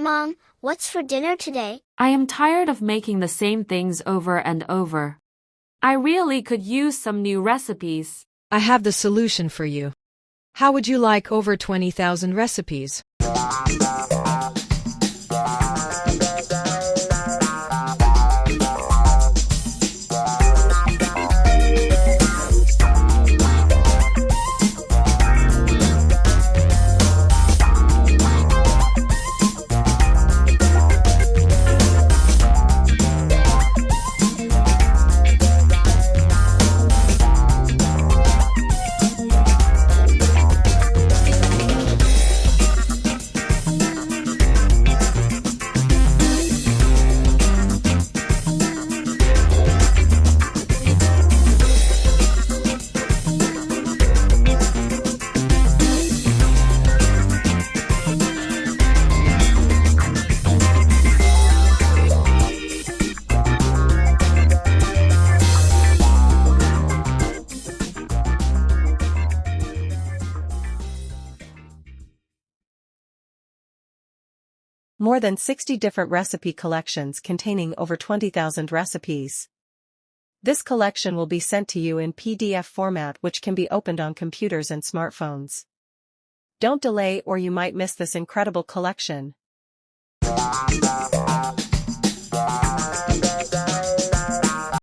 Mom, what's for dinner today? I am tired of making the same things over and over. I really could use some new recipes. I have the solution for you. How would you like over 20,000 recipes? More than 60 different recipe collections containing over 20,000 recipes. This collection will be sent to you in PDF format, which can be opened on computers and smartphones. Don't delay or you might miss this incredible collection.